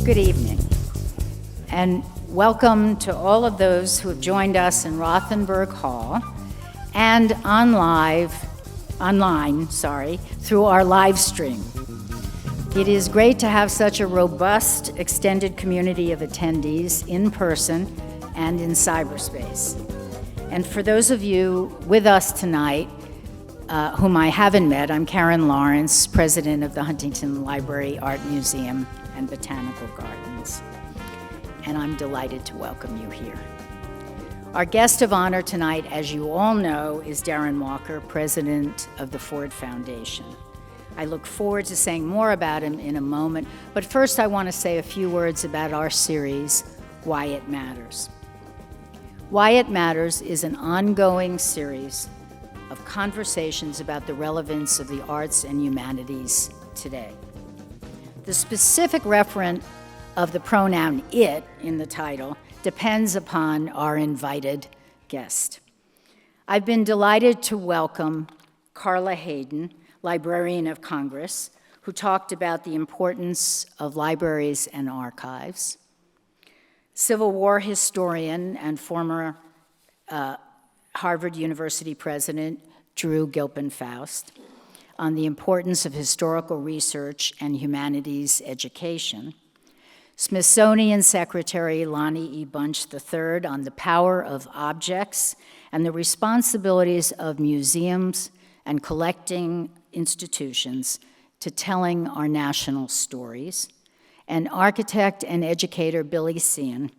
Good evening, and welcome to all of those who have joined us in Rothenberg Hall and online, through our live stream. It is great to have such a robust, extended community of attendees in person and in cyberspace. And for those of you with us tonight, whom I haven't met, I'm Karen Lawrence, president of the Huntington Library, Art Museum, and Botanical Gardens. And I'm delighted to welcome you here. Our guest of honor tonight, as you all know, is Darren Walker, president of the Ford Foundation. I look forward to saying more about him in a moment, but first I want to say a few words about our series, Why It Matters. Why It Matters is an ongoing series of conversations about the relevance of the arts and humanities today. The specific referent of the pronoun it in the title depends upon our invited guest. I've been delighted to welcome Carla Hayden, Librarian of Congress, who talked about the importance of libraries and archives, Civil War historian and former Harvard University president Drew Gilpin Faust, on the importance of historical research and humanities education, Smithsonian Secretary Lonnie E. Bunch III on the power of objects and the responsibilities of museums and collecting institutions to telling our national stories, and architect and educator Billy Cian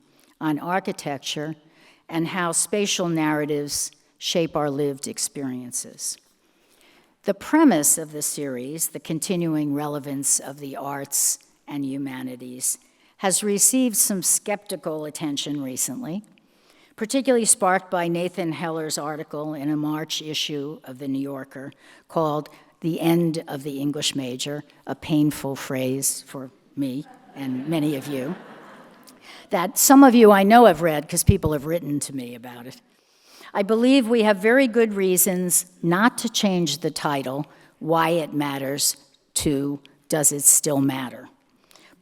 on architecture and how spatial narratives shape our lived experiences. The premise of the series, the continuing relevance of the arts and humanities, has received some skeptical attention recently, particularly sparked by Nathan Heller's article in a March issue of The New Yorker called "The End of the English Major," a painful phrase for me and many of you, that some of you I know have read because people have written to me about it. I believe we have very good reasons not to change the title, Why It Matters, to Does It Still Matter?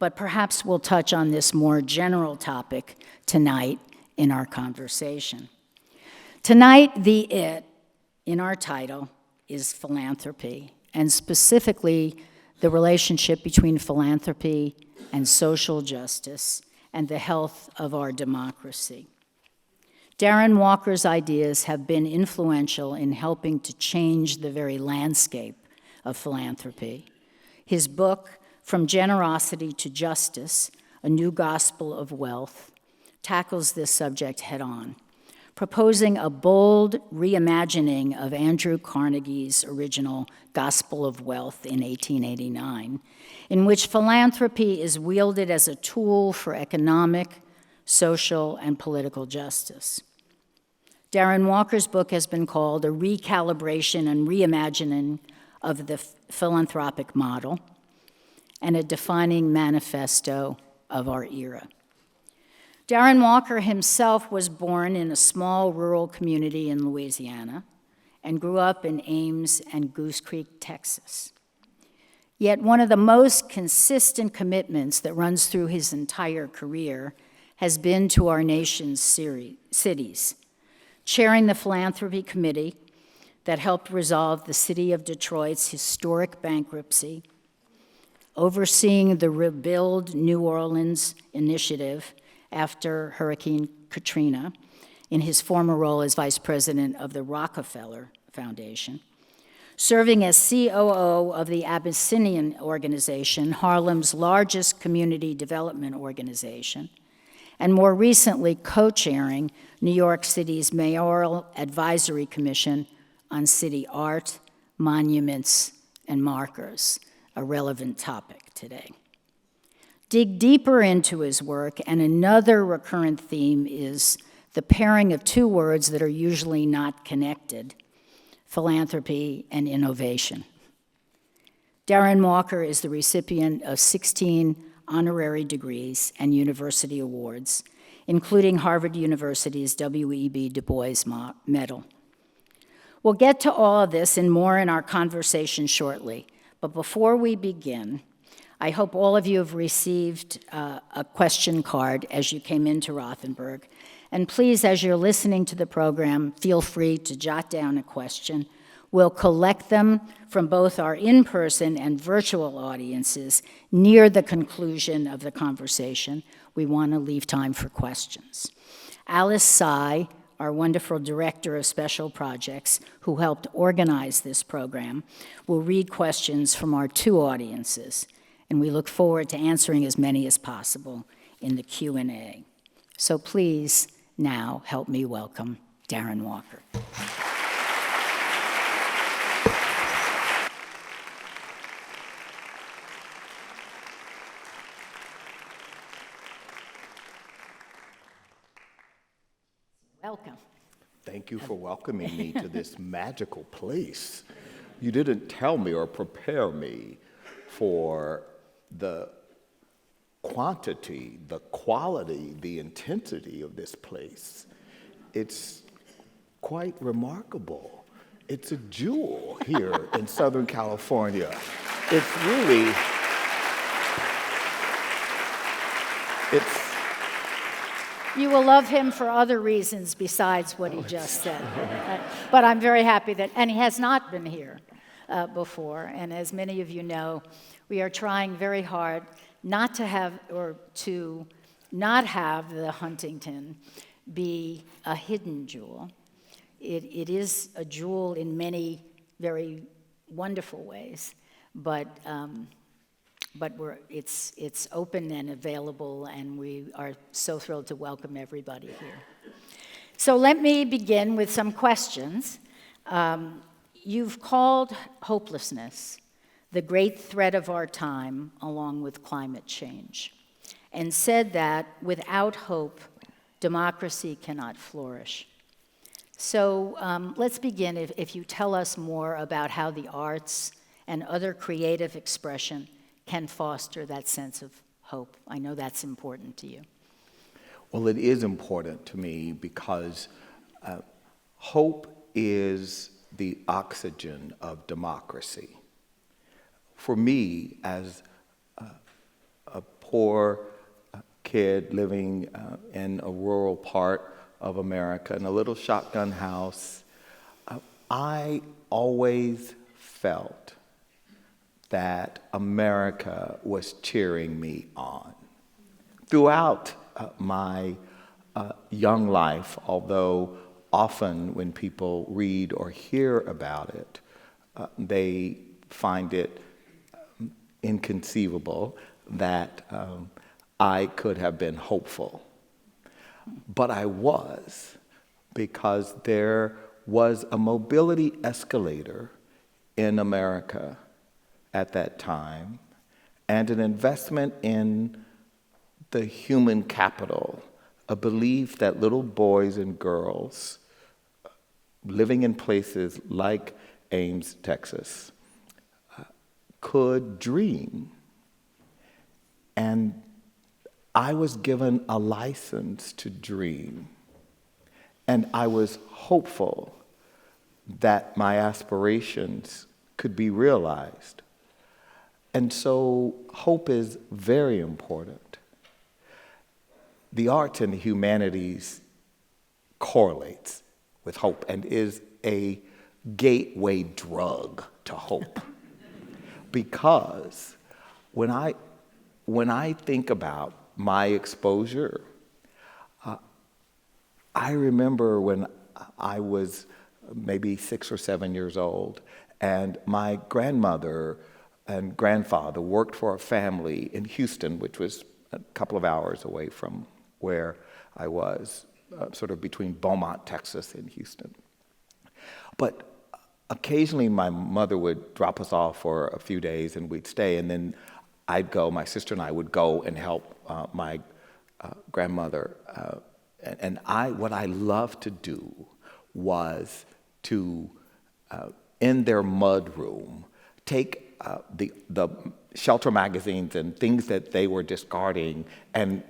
But perhaps we'll touch on this more general topic tonight in our conversation. Tonight, the it in our title is philanthropy, and specifically the relationship between philanthropy and social justice and the health of our democracy. Darren Walker's ideas have been influential in helping to change the very landscape of philanthropy. His book, From Generosity to Justice, A New Gospel of Wealth, tackles this subject head-on, proposing a bold reimagining of Andrew Carnegie's original Gospel of Wealth in 1889, in which philanthropy is wielded as a tool for economic, social, and political justice. Darren Walker's book has been called a recalibration and reimagining of the philanthropic model and a defining manifesto of our era. Darren Walker himself was born in a small rural community in Louisiana and grew up in Ames and Goose Creek, Texas. Yet one of the most consistent commitments that runs through his entire career has been to our nation's cities, chairing the Philanthropy Committee that helped resolve the city of Detroit's historic bankruptcy, overseeing the Rebuild New Orleans initiative after Hurricane Katrina in his former role as vice president of the Rockefeller Foundation, serving as COO of the Abyssinian organization, Harlem's largest community development organization, and more recently co-chairing New York City's Mayoral Advisory Commission on City Art, Monuments, and Markers, a relevant topic today. Dig deeper into his work, and another recurrent theme is the pairing of two words that are usually not connected, philanthropy and innovation. Darren Walker is the recipient of 16 honorary degrees and university awards, including Harvard University's W.E.B. Du Bois Medal. We'll get to all of this and more in our conversation shortly, but before we begin, I hope all of you have received a question card as you came into Rothenberg. And please, as you're listening to the program, feel free to jot down a question. We'll collect them from both our in-person and virtual audiences near the conclusion of the conversation. We want to leave time for questions. Alice Tsai, our wonderful Director of Special Projects, who helped organize this program, will read questions from our two audiences, and we look forward to answering as many as possible in the Q&A. So please, now, help me welcome Darren Walker. Welcome. Thank you for welcoming me to this magical place. You didn't tell me or prepare me for the quantity, the quality, the intensity of this place. It's quite remarkable. It's a jewel here in Southern California. It's really, You will love him for other reasons besides what he just said. But I'm very happy that, and he has not been here before. And as many of you know, we are trying very hard not to have, or to not have the Huntington be a hidden jewel. It is a jewel in many very wonderful ways, but it's open and available, and we are so thrilled to welcome everybody here. So let me begin with some questions. You've called hopelessness the great threat of our time, along with climate change, and said that without hope, democracy cannot flourish. So let's begin if you tell us more about how the arts and other creative expression can foster that sense of hope. I know that's important to you. well, it is important to me because hope is the oxygen of democracy. For me, as a poor kid living in a rural part of America in a little shotgun house, I always felt that America was cheering me on. Throughout my young life, although often when people read or hear about it, they find it inconceivable that I could have been hopeful. But I was, because there was a mobility escalator in America at that time, and an investment in the human capital, a belief that little boys and girls living in places like Ames, Texas, could dream. And I was given a license to dream. And I was hopeful that my aspirations could be realized. And so hope is very important. The arts and the humanities correlates with hope and is a gateway drug to hope. Because when I think about my exposure, I remember when I was maybe 6 or 7 years old, and my grandmother and grandfather worked for a family in Houston, which was a couple of hours away from where I was, sort of between Beaumont, Texas, and Houston. But occasionally my mother would drop us off for a few days and we'd stay, and then I'd go, my sister and I would go and help my grandmother. What I loved to do was to, in their mud room, take the shelter magazines and things that they were discarding and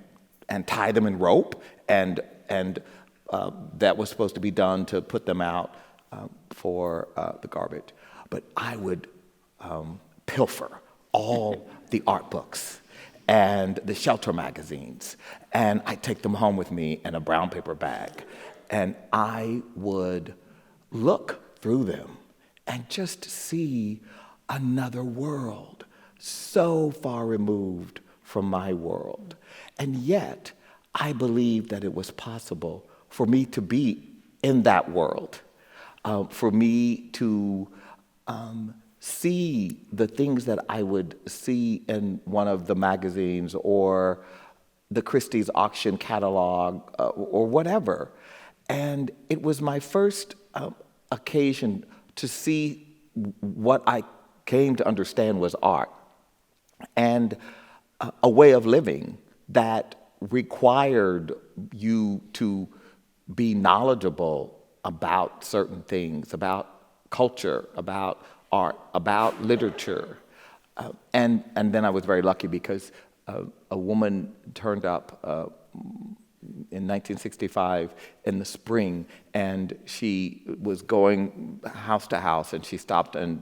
tie them in rope, and that was supposed to be done to put them out for the garbage. But I would pilfer all the art books and the shelter magazines, and I'd take them home with me in a brown paper bag, and I would look through them and just see another world so far removed from my world. And yet, I believed that it was possible for me to be in that world, for me to see the things that I would see in one of the magazines or the Christie's auction catalog or whatever. And it was my first occasion to see what I came to understand was art and a way of living that required you to be knowledgeable about certain things, about culture, about art, about literature. And then I was very lucky because a woman turned up in 1965 in the spring, and she was going house to house, and she stopped at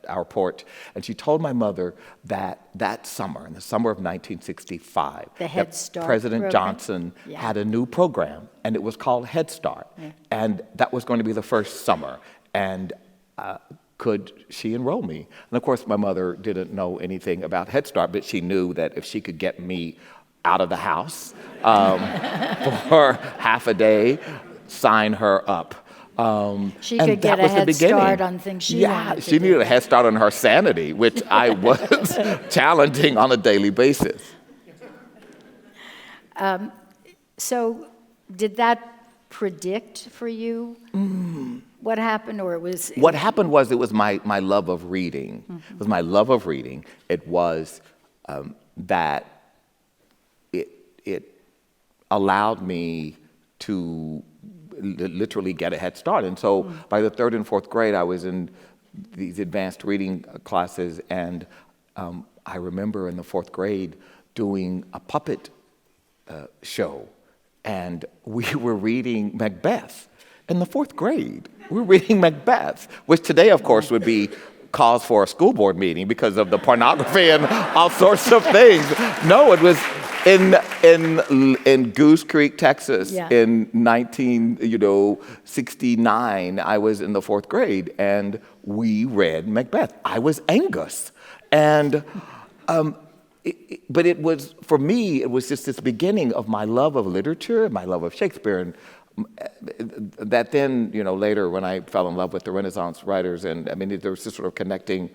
our porch, and she told my mother that summer, in the summer of 1965, the Head Start President program. Johnson had a new program, and it was called Head Start, and that was going to be the first summer, and could she enroll me? And of course, my mother didn't know anything about Head Start, but she knew that if she could get me out of the house for half a day, sign her up. She could get a head start on things she wanted to she needed a head start on her sanity, which I was challenging on a daily basis. So did that predict for you what happened, or it was... What happened was it was my love of reading. It was my love of reading. It was that it allowed me to literally get a head start. And so by the 3rd and 4th grade, I was in these advanced reading classes, and I remember in the 4th grade doing a puppet show, and we were reading Macbeth. In the 4th grade, we were reading Macbeth, which today, of course, would be cause for a school board meeting because of the pornography and all sorts of things. No, it was in Goose Creek, Texas, in 1969. I was in the 4th grade, and we read Macbeth. I was Angus, and but it was, for me, it was just this beginning of my love of literature, my love of Shakespeare, and that then, later when I fell in love with the Renaissance writers, and I mean, there was just sort of connecting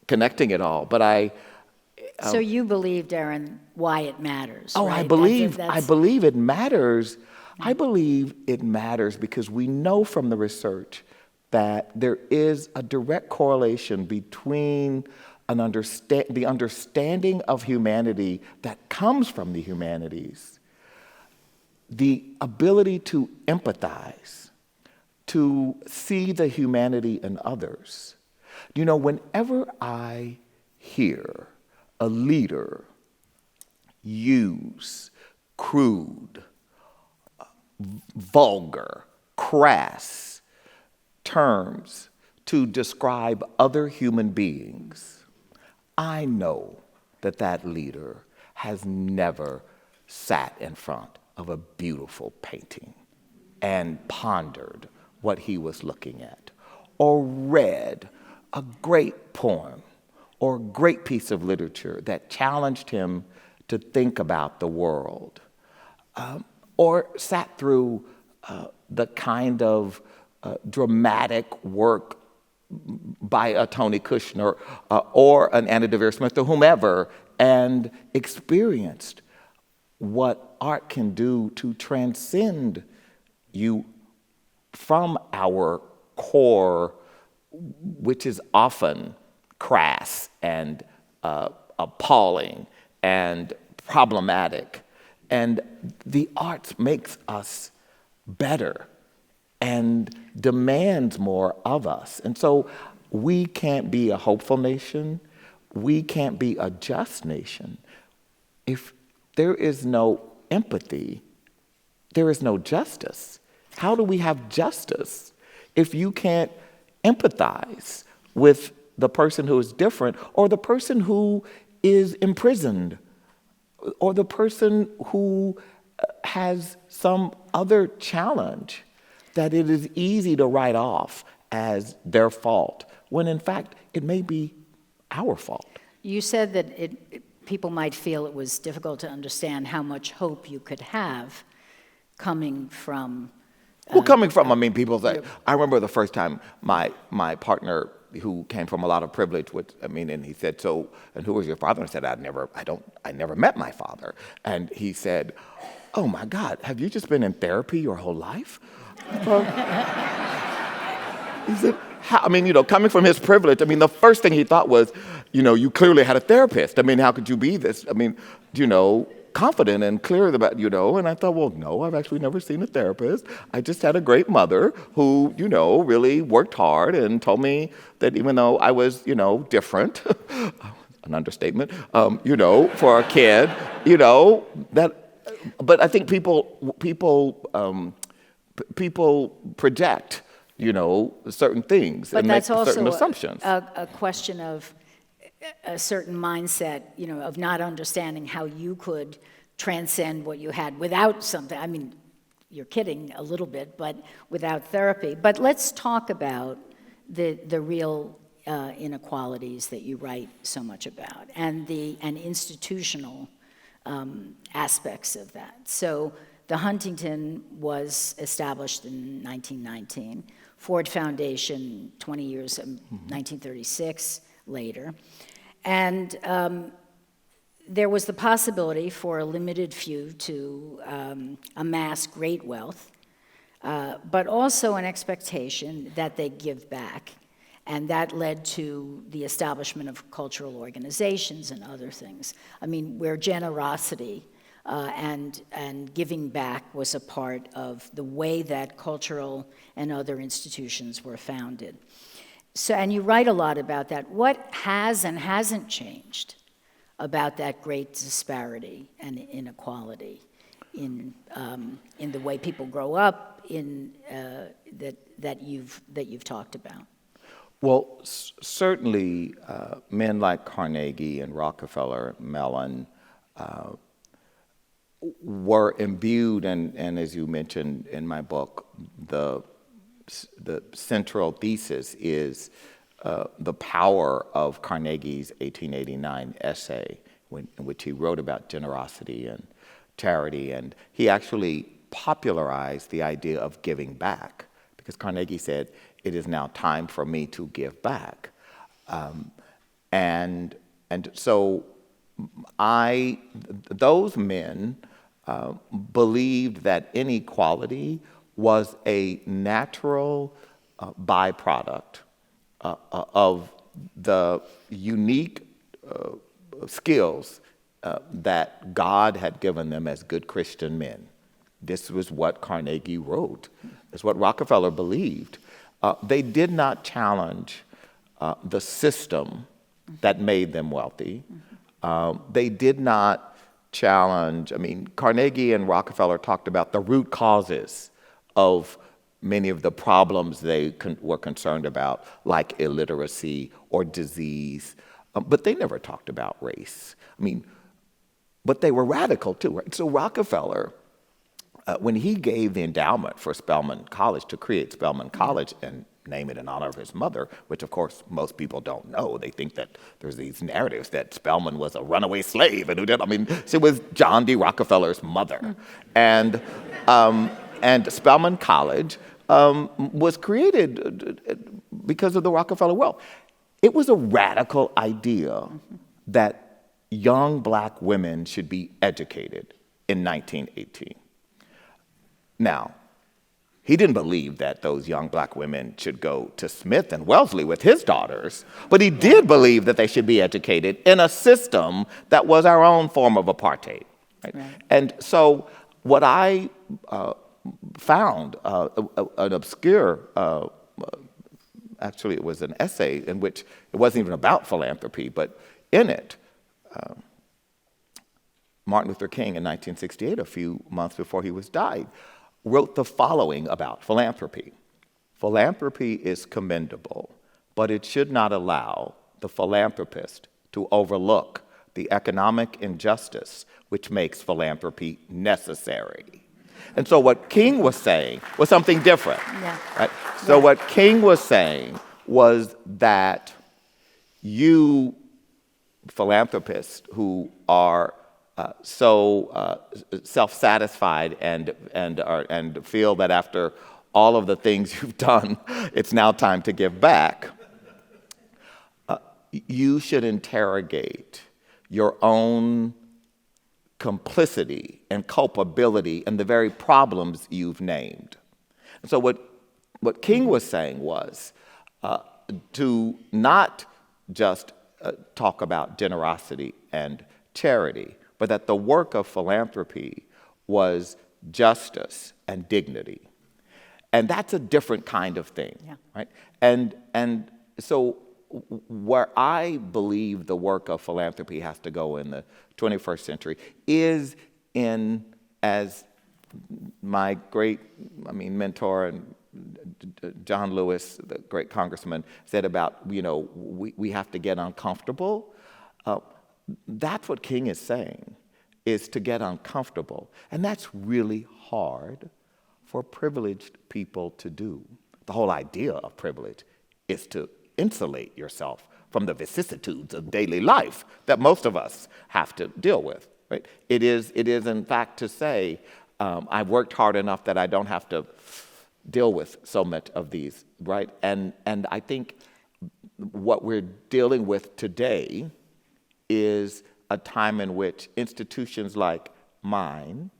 it all. But so you believe, Darren, why it matters? Oh, right? I believe it matters. I believe it matters because we know from the research that there is a direct correlation between the understanding of humanity that comes from the humanities, the ability to empathize, to see the humanity in others. Whenever I hear a leader use crude, vulgar, crass terms to describe other human beings, I know that leader has never sat in front of a beautiful painting and pondered what he was looking at, or read a great poem or a great piece of literature that challenged him to think about the world, or sat through the kind of dramatic work by a Tony Kushner or an Anna Deavere Smith or whomever, and experienced what art can do to transcend you from our core, which is often crass and appalling and problematic. And the arts makes us better and demands more of us. And so we can't be a hopeful nation. We can't be a just nation. If there is no empathy, there is no justice. How do we have justice if you can't empathize with the person who is different, or the person who is imprisoned, or the person who has some other challenge that it is easy to write off as their fault, when in fact it may be our fault. You said that people might feel it was difficult to understand how much hope you could have coming from... I mean, people say, I remember the first time my partner, who came from a lot of privilege, and he said, so, and who was your father? And I said, I never met my father. And he said, oh my God, have you just been in therapy your whole life? He said, coming from his privilege, the first thing he thought was, you clearly had a therapist. How could you be this? Confident and clear about, and I thought, well, no, I've actually never seen a therapist. I just had a great mother who, really worked hard and told me that even though I was, different, an understatement, for a kid, but I think people project, certain things and make certain assumptions. A question of a certain mindset, of not understanding how you could transcend what you had without something. You're kidding a little bit, but without therapy. But let's talk about the real inequalities that you write so much about, and institutional aspects of that. So the Huntington was established in 1919. Ford Foundation, 20 years, 1936 later. And there was the possibility for a limited few to amass great wealth, but also an expectation that they give back. And that led to the establishment of cultural organizations and other things. Where generosity and giving back was a part of the way that cultural and other institutions were founded. So, and you write a lot about that. What has and hasn't changed about that great disparity and inequality in the way people grow up, that you've talked about? Well, certainly men like Carnegie and Rockefeller, Mellon, were imbued, and as you mentioned in my book, the central thesis is the power of Carnegie's 1889 essay, in which he wrote about generosity and charity, and he actually popularized the idea of giving back, because Carnegie said, it is now time for me to give back. And so those men believed that inequality was a natural byproduct of the unique skills that God had given them as good Christian men. This was what Carnegie wrote. It's what Rockefeller believed. They did not challenge the system that made them wealthy. They did not challenge, Carnegie and Rockefeller talked about the root causes of many of the problems they were concerned about, like illiteracy or disease, but they never talked about race. But they were radical too, right? So Rockefeller, when he gave the endowment for Spelman College, to create Spelman College and name it in honor of his mother, which of course most people don't know. They think that there's these narratives that Spelman was a runaway slave and who did. She was John D. Rockefeller's mother. And Spelman College was created because of the Rockefeller wealth. It was a radical idea that young black women should be educated in 1918. Now, he didn't believe that those young black women should go to Smith and Wellesley with his daughters, but he did believe that they should be educated in a system that was our own form of apartheid. Right? Right. And so what I found, an obscure, actually it was an essay in which it wasn't even about philanthropy, but in it, Martin Luther King in 1968, a few months before he was died, wrote the following about philanthropy. Philanthropy is commendable, but it should not allow the philanthropist to overlook the economic injustice which makes philanthropy necessary. And so what King was saying was something different. Yeah. Right? So what King was saying was that you philanthropists who are so self-satisfied and feel that after all of the things you've done, it's now time to give back, you should interrogate your own complicity and culpability in the very problems you've named. And so what King was saying was to not just talk about generosity and charity, but that the work of philanthropy was justice and dignity. And that's a different kind of thing, right? And so where I believe the work of philanthropy has to go in the 21st century is in, as my great, mentor and John Lewis, the great congressman, said about, we have to get uncomfortable. That's what King is saying, is to get uncomfortable. And that's really hard for privileged people to do. The whole idea of privilege is to insulate yourself from the vicissitudes of daily life that most of us have to deal with. Right? It is in fact to say, I've worked hard enough that I don't have to deal with so much of these, right? And I think what we're dealing with today is a time in which institutions like mine,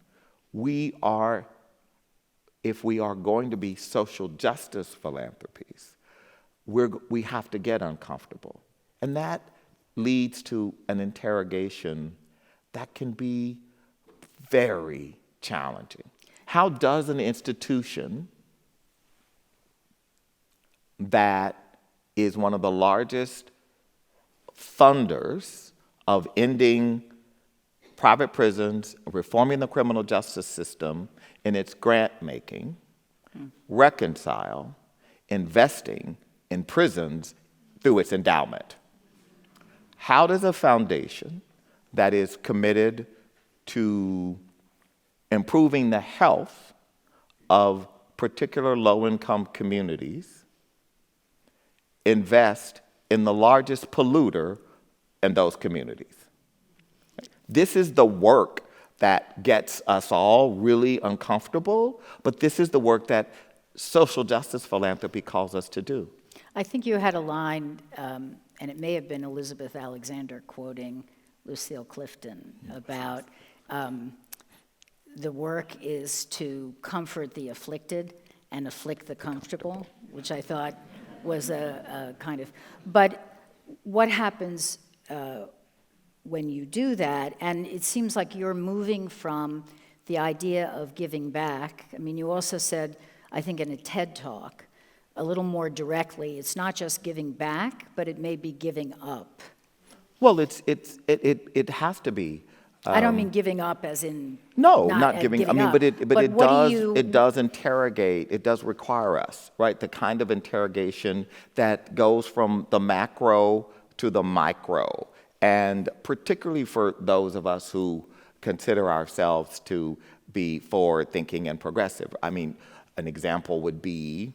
if we are going to be social justice philanthropies, we have to get uncomfortable. And that leads to an interrogation that can be very challenging. How does an institution that is one of the largest funders of ending private prisons, reforming the criminal justice system in its grant making, reconcile investing in prisons through its endowment? How does a foundation that is committed to improving the health of particular low-income communities invest in the largest polluter in those communities? This is the work that gets us all really uncomfortable, but this is the work that social justice philanthropy calls us to do. I think you had a line, and it may have been Elizabeth Alexander quoting Lucille Clifton about the work is to comfort the afflicted and afflict the comfortable, which I thought was a kind of, but what happens when you do that? And it seems like you're moving from the idea of giving back. I mean, you also said, I think in a TED Talk, a little more directly, it's not just giving back, but it may be giving up. Well, it has to be. I don't mean giving up as in no, not giving. I mean, but it does interrogate. It does require us, right? The kind of interrogation that goes from the macro to the micro, and particularly for those of us who consider ourselves to be forward-thinking and progressive. I mean, an example would be,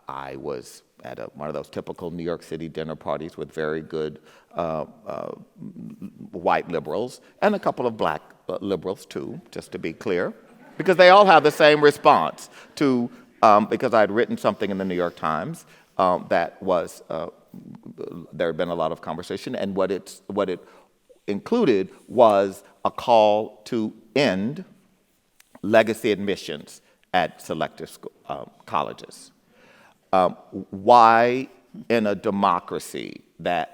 I was at one of those typical New York City dinner parties with very good white liberals and a couple of black liberals too, just to be clear, because they all have the same response to, because I'd written something in the New York Times that was, there had been a lot of conversation, and what it included was a call to end legacy admissions at selective colleges. Why in a democracy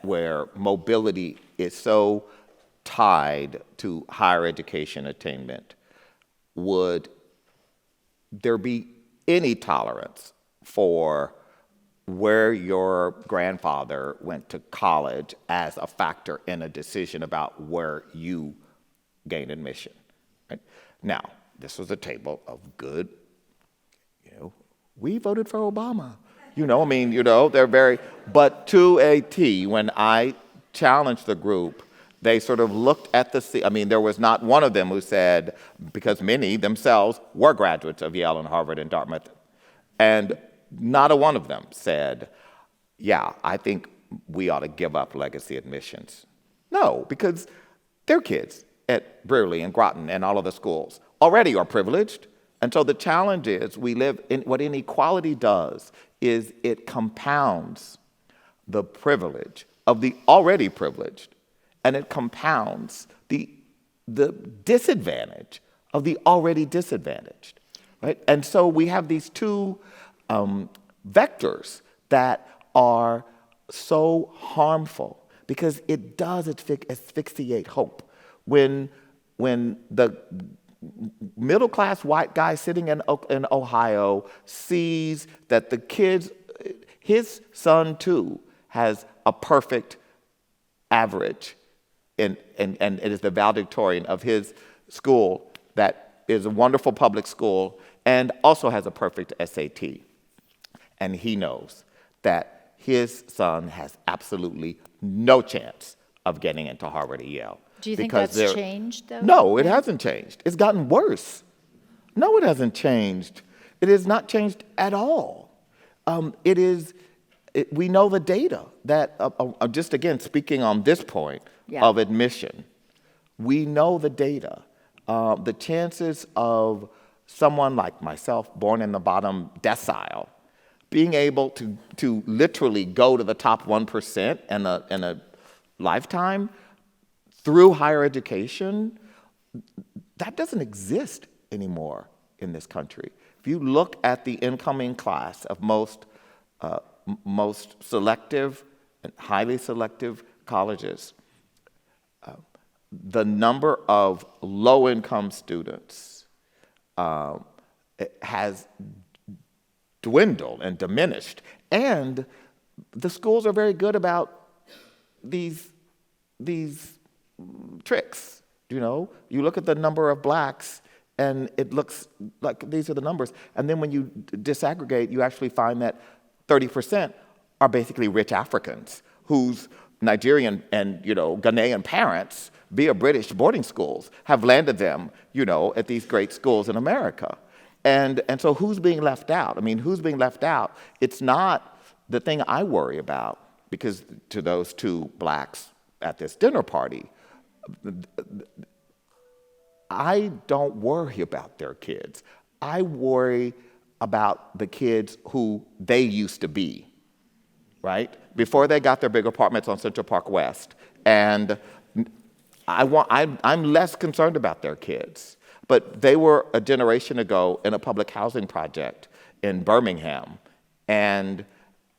where mobility is so tied to higher education attainment would there be any tolerance for where your grandfather went to college as a factor in a decision about where you gain admission? Right? Now, this was a table of good, we voted for Obama. They're very, but to a T, when I challenged the group, they sort of looked at there was not one of them who said, because many themselves were graduates of Yale and Harvard and Dartmouth, and not a one of them said, yeah, I think we ought to give up legacy admissions. No, because their kids at Brearley and Groton and all of the schools already are privileged. And so the challenge is what inequality does is it compounds the privilege of the already privileged, and it compounds the disadvantage of the already disadvantaged, right? And so we have these two vectors that are so harmful because it does asphyxiate hope. When the middle-class white guy sitting in Ohio sees that the kids, his son too, has a perfect average, and it is the valedictorian of his school that is a wonderful public school and also has a perfect SAT. And he knows that his son has absolutely no chance of getting into Harvard or Yale. Do you think that's changed, though? No, it hasn't changed. It's gotten worse. No, it hasn't changed. It has not changed at all. We know the data that, just again, speaking on this point of admission, we know the data. The chances of someone like myself, born in the bottom decile, being able to literally go to the top 1% in a lifetime through higher education, that doesn't exist anymore in this country. If you look at the incoming class of most selective and highly selective colleges, the number of low-income students has dwindled and diminished. And the schools are very good about these tricks. You know, you look at the number of blacks and it looks like these are the numbers. And then when you disaggregate, you actually find that 30% are basically rich Africans whose Nigerian and, Ghanaian parents, via British boarding schools, have landed them, at these great schools in America. And so who's being left out? I mean, who's being left out? It's not the thing I worry about, because to those two blacks at this dinner party, I don't worry about their kids. I worry about the kids who they used to be, right? Before they got their big apartments on Central Park West. And I'm less concerned about their kids. But they were a generation ago in a public housing project in Birmingham. And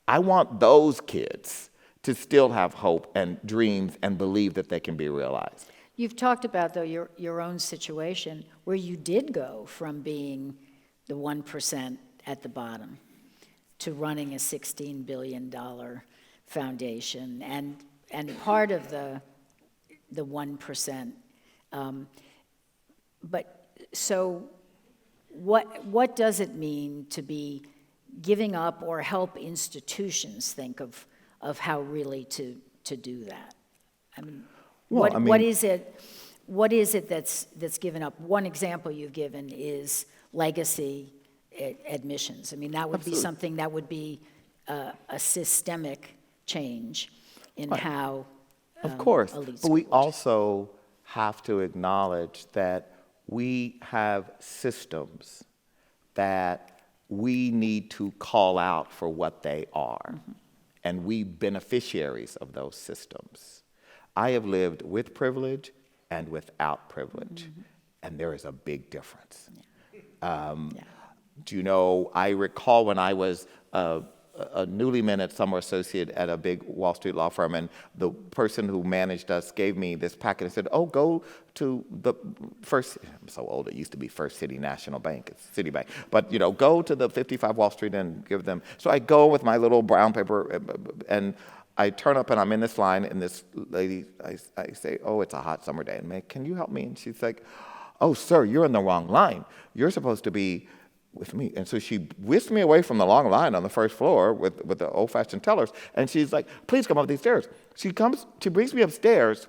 I want those kids to still have hope and dreams and believe that they can be realized. You've talked about, though, your own situation where you did go from being the 1% at the bottom to running a $16 billion foundation and part of the 1%. But so what does it mean to be giving up or help institutions think of how really to do that? I mean, what is it that's given up? One example you've given is legacy admissions. I mean, that would be something that would be a systemic change in how of course, elites but we vote. also have to acknowledge that we have systems that we need to call out for what they are, and we beneficiaries of those systems. I have lived with privilege and without privilege, and there is a big difference. Do you know, I recall when I was a newly minted summer associate at a big Wall Street law firm, and the person who managed us gave me this packet and said, go to the first, I'm so old, it used to be First City National Bank, it's Citibank, but go to the 55 Wall Street and give them. So I go with my little brown paper, and I turn up and I'm in this line, and this lady, I say, it's a hot summer day, and can you help me? And she's like, oh, sir, you're in the wrong line. You're supposed to be with me. And so she whisked me away from the long line on the first floor with the old-fashioned tellers, and she's like, please come up these stairs. She brings me upstairs,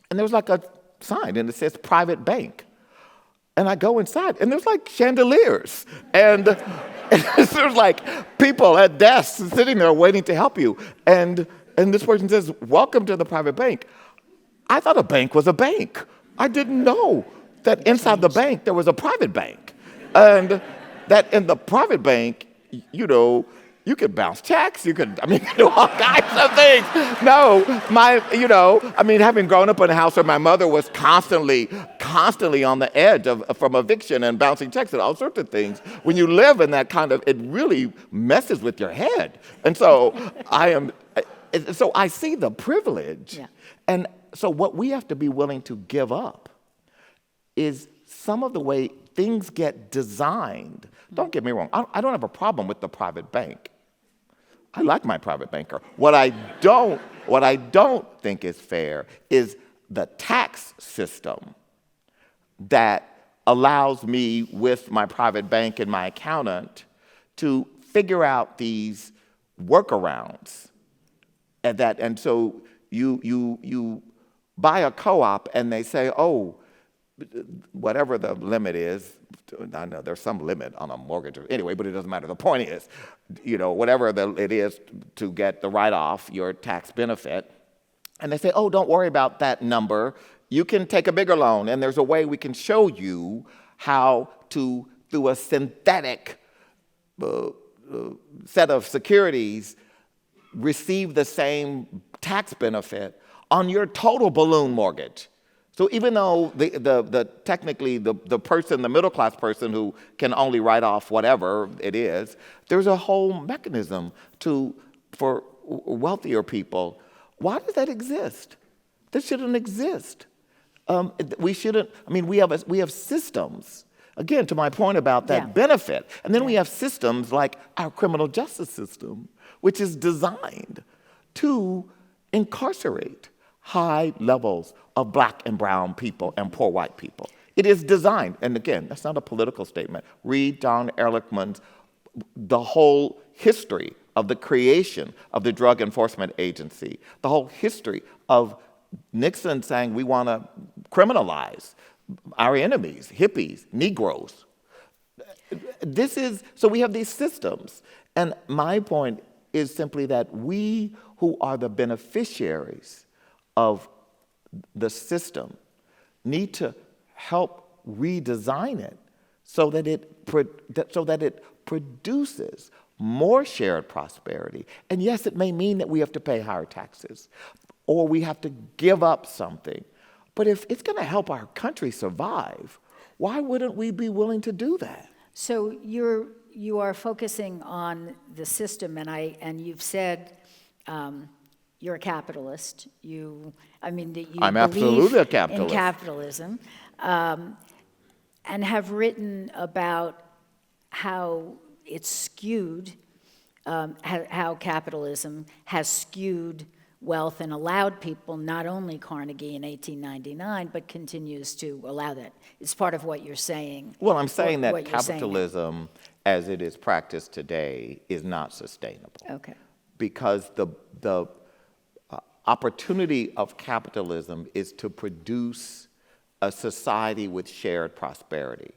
and there was like a sign, and it says private bank. And I go inside, and there's like chandeliers, and there's like people at desks sitting there waiting to help you. And this person says, welcome to the private bank. I thought a bank was a bank. I didn't know that inside the bank there was a private bank. And that in the private bank, you know, you could bounce checks, you could do all kinds of things. No, having grown up in a house where my mother was constantly on the edge from eviction and bouncing checks and all sorts of things, when you live in that kind of, it really messes with your head. And so I see the privilege. Yeah. And so what we have to be willing to give up is some of the way things get designed. Don't get me wrong, I don't have a problem with the private bank. I like my private banker. What I don't think is fair is the tax system that allows me with my private bank and my accountant to figure out these workarounds. And so you buy a co-op and they say, oh, whatever the limit is, I know there's some limit on a mortgage anyway, but it doesn't matter. The point is, whatever it is to get the write-off, your tax benefit, and they say, oh, don't worry about that number. You can take a bigger loan, and there's a way we can show you how to, through a synthetic set of securities, receive the same tax benefit on your total balloon mortgage. So even though technically the person, the middle class person who can only write off whatever it is, there's a whole mechanism for wealthier people. Why does that exist? That shouldn't exist. We shouldn't. We have systems. Again, to my point about that benefit, and then we have systems like our criminal justice system, which is designed to incarcerate high levels of black and brown people and poor white people. It is designed, and again, that's not a political statement. Read John Ehrlichman's, the whole history of the creation of the Drug Enforcement Agency, the whole history of Nixon saying we want to criminalize our enemies, hippies, Negroes. So we have these systems, and my point is simply that we who are the beneficiaries of the system need to help redesign it so that it produces more shared prosperity. And yes, it may mean that we have to pay higher taxes or we have to give up something. But if it's going to help our country survive, why wouldn't we be willing to do that? So you are focusing on the system, and you've said you're a capitalist. I'm absolutely a capitalist. In capitalism, and have written about how it's skewed, how capitalism has skewed wealth and allowed people, not only Carnegie in 1899, but continues to allow that. It's part of what you're saying. Well, I'm saying that capitalism, as it is practiced today, is not sustainable. Okay. Because the opportunity of capitalism is to produce a society with shared prosperity.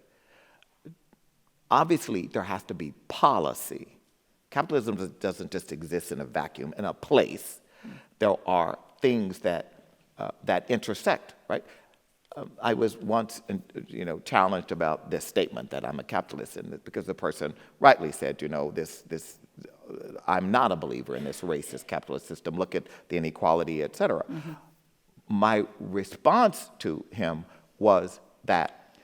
Obviously, there has to be policy. Capitalism doesn't just exist in a vacuum, in a place. There are things that intersect, right? I was once, challenged about this statement that I'm a capitalist, and because the person rightly said, I'm not a believer in this racist capitalist system. Look at the inequality, et cetera. Mm-hmm. My response to him was that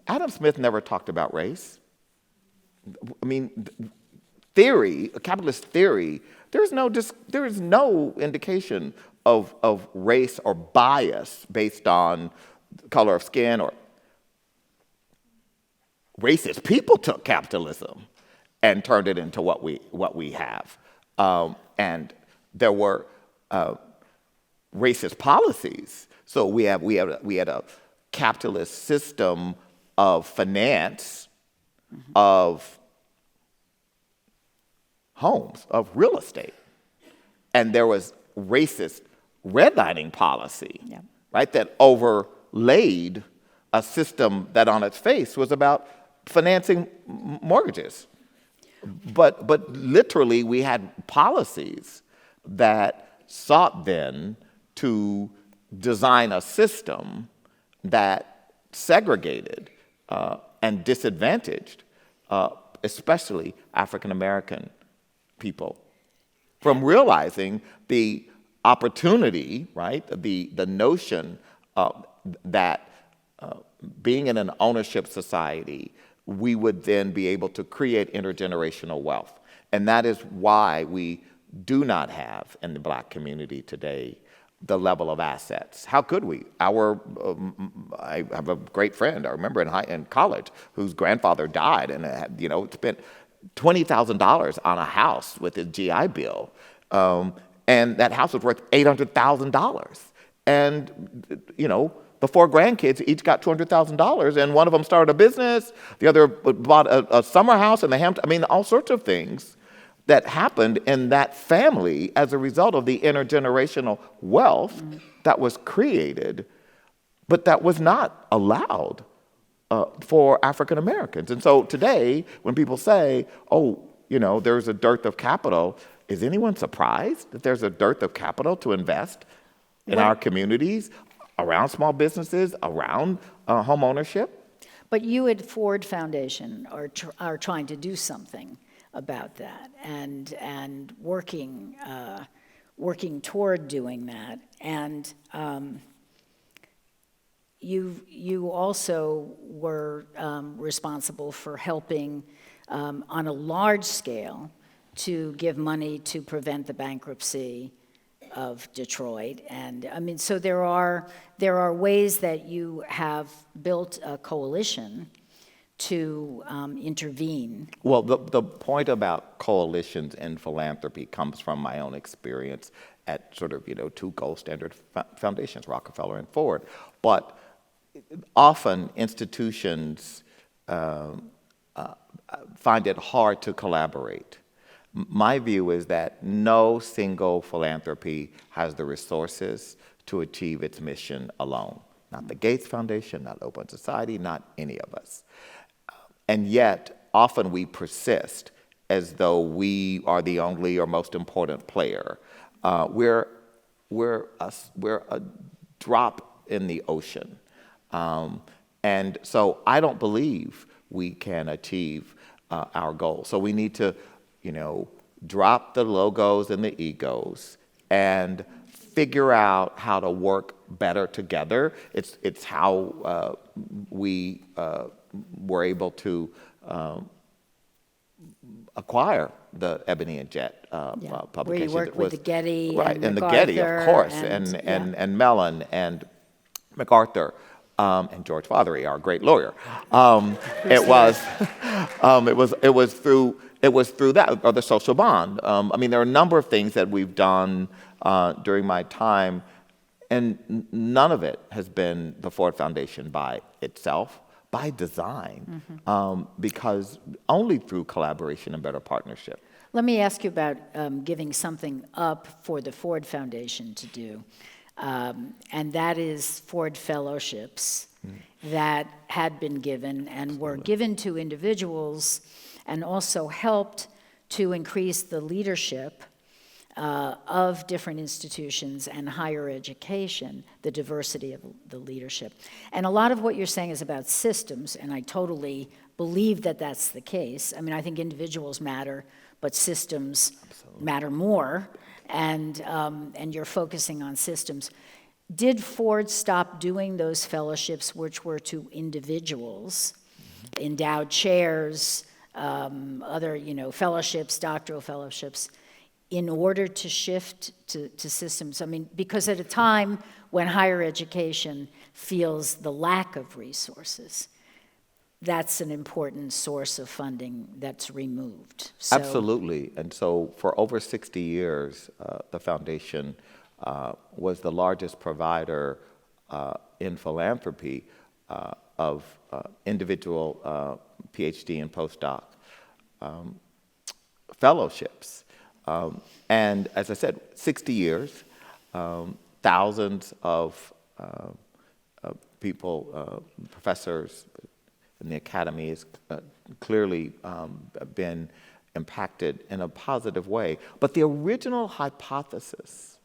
Adam Smith never talked about race. Capitalist theory, there is no indication of race or bias based on color of skin or racist people took capitalism and turned it into what we have. And there were racist policies. So we had a capitalist system of finance of homes, of real estate. And there was racist redlining policy, right, that overlaid a system that on its face was about financing mortgages. But literally, we had policies that sought then to design a system that segregated and disadvantaged, especially African American people, from realizing the opportunity, right, the notion that being in an ownership society, we would then be able to create intergenerational wealth. And that is why we do not have in the Black community today the level of assets. How could we? I have a great friend, I remember in college, whose grandfather died and had, spent $20,000 on a house with his GI Bill. And that house was worth $800,000. And, the 4 grandkids each got $200,000, and one of them started a business, the other bought a summer house in the Hamptons. All sorts of things that happened in that family as a result of the intergenerational wealth that was created, but that was not allowed for African Americans. And so today, when people say, there's a dearth of capital, is anyone surprised that there's a dearth of capital to invest in our communities, around small businesses, around home ownership? But you at Ford Foundation are trying to do something about that and working toward doing that. And you also were responsible for helping on a large scale to give money to prevent the bankruptcy of Detroit. And so there are ways that you have built a coalition to intervene. Well, the point about coalitions and philanthropy comes from my own experience at sort of, 2 gold standard foundations, Rockefeller and Ford. But often institutions find it hard to collaborate. My view is that no single philanthropy has the resources to achieve its mission alone. Not the Gates Foundation, not Open Society, not any of us. And yet, often we persist as though we are the only or most important player. We're a drop in the ocean. And so I don't believe we can achieve our goals. So we need to drop the logos and the egos and figure out how to work better together. It's how we were able to acquire the Ebony and Jet publication. Where you worked with the Getty, right, and the MacArthur, Getty, of course, and Mellon and MacArthur. And George Fothery, our great lawyer. It was through that, or the social bond. There are a number of things that we've done during my time, and none of it has been the Ford Foundation by itself, by design, because only through collaboration and better partnership. Let me ask you about giving something up for the Ford Foundation to do. And that is Ford Fellowships that had been given and were given to individuals and also helped to increase the leadership of different institutions and higher education, the diversity of the leadership. And a lot of what you're saying is about systems, and I totally believe that that's the case. I think individuals matter, but systems matter more. And you're focusing on systems. Did Ford stop doing those fellowships, which were to individuals, endowed chairs, other fellowships, doctoral fellowships, in order to shift to systems? Because at a time when higher education feels the lack of resources, that's an important source of funding that's removed. So, absolutely. And so for over 60 years, the foundation was the largest provider in philanthropy of individual PhD and postdoc fellowships. And as I said, 60 years, thousands of people, professors in the academy has clearly been impacted in a positive way. But the original hypothesis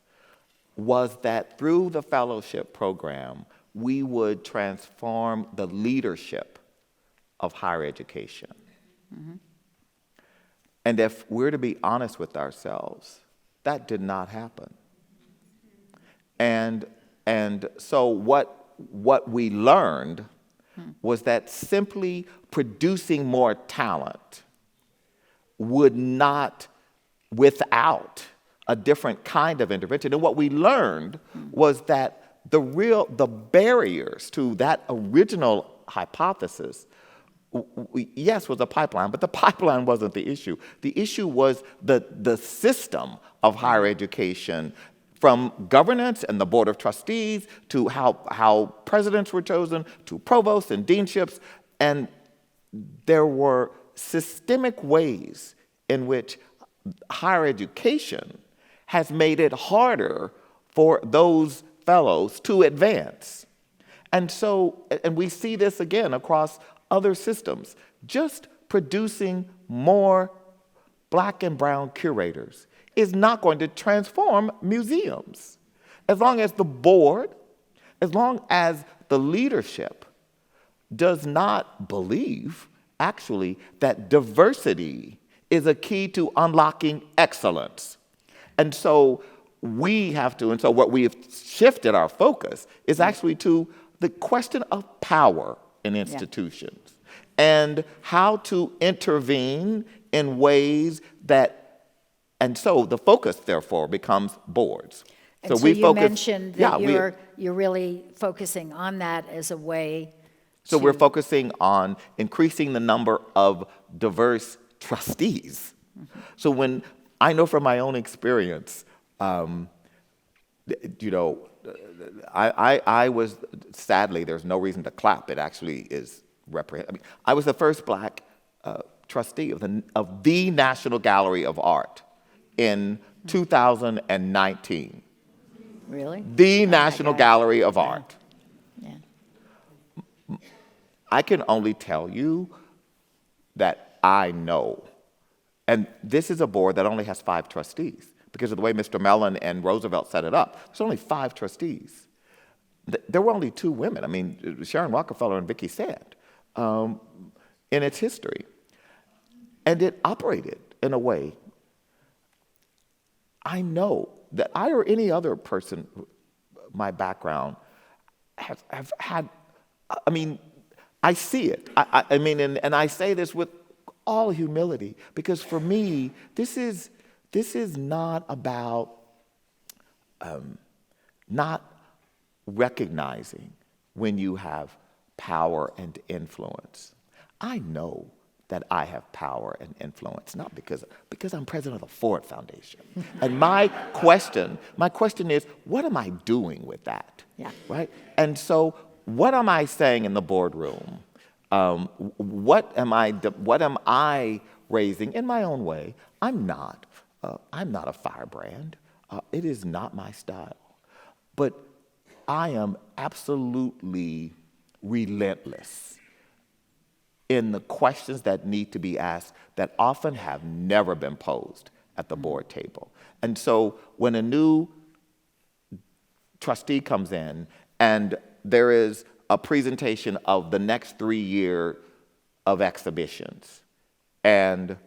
was that through the fellowship program, we would transform the leadership of higher education. Mm-hmm. And if we're to be honest with ourselves, that did not happen. And so what we learned was that simply producing more talent would not, without a different kind of intervention. And what we learned was that the barriers to that original hypothesis, yes, was a pipeline, but the pipeline wasn't the issue. The issue was the system of higher education, from governance and the board of trustees to how presidents were chosen to provosts and deanships. And there were systemic ways in which higher education has made it harder for those fellows to advance. And we see this again across other systems. Just producing more Black and brown curators is not going to transform museums. As long as the board, as long as the leadership does not believe, actually, that diversity is a key to unlocking excellence. And so what we have shifted our focus is actually to the question of power in institutions and how to intervene in ways and so the focus, therefore, becomes boards. And so you mentioned that you're really focusing on that as a way. So we're focusing on increasing the number of diverse trustees. Mm-hmm. So when I know from my own experience, I was, sadly, there's no reason to clap. It actually is I was the first Black trustee of the National Gallery of Art in 2019. Really? The National Gallery of Art. Yeah. I can only tell you that I know, and this is a board that only has 5 trustees because of the way Mr. Mellon and Roosevelt set it up. There's only 5 trustees. There were only 2 women. I mean, Sharon Rockefeller and Vicki Sand in its history. And it operated in a way. I know that I or any other person, my background, have had, I see it. And I say this with all humility, because for me, this is not about not recognizing when you have power and influence. I know that I have power and influence, not because I'm president of the Ford Foundation. And my question is, what am I doing with that? Yeah. Right? And so what am I saying in the boardroom? What am I raising in my own way? I'm not a firebrand. It is not my style. But I am absolutely relentless in the questions that need to be asked that often have never been posed at the board table. And so when a new trustee comes in and there is a presentation of the next 3 years of exhibitions, and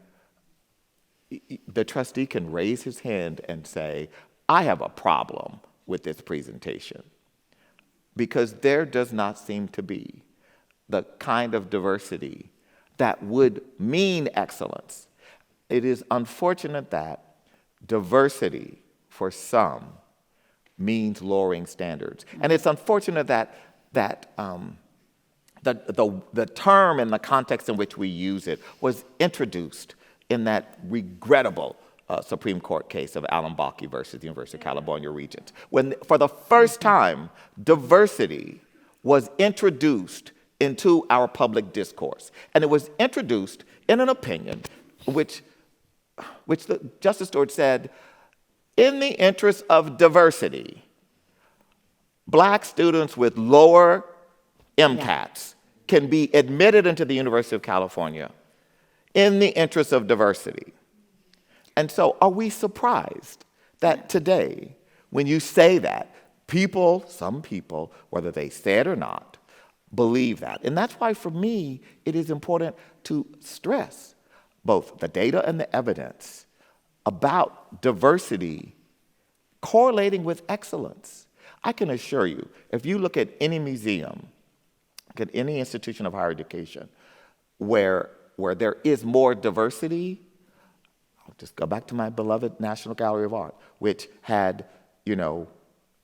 the trustee can raise his hand and say, I have a problem with this presentation, because there does not seem to be the kind of diversity that would mean excellence. It is unfortunate that diversity for some means lowering standards. And it's unfortunate that the term and the context in which we use it was introduced in that regrettable Supreme Court case of Alan Bakke versus the University of California Regents, when for the first time diversity was introduced into our public discourse. And it was introduced in an opinion which the Justice Stewart said, in the interest of diversity, black students with lower MCATs can be admitted into the University of California in the interest of diversity. And so are we surprised that today, when you say that, some people, whether they say it or not, believe that? And that's why, for me, it is important to stress both the data and the evidence about diversity correlating with excellence. I can assure you, if you look at any museum, look at any institution of higher education where there is more diversity, I'll just go back to my beloved National Gallery of Art, which had,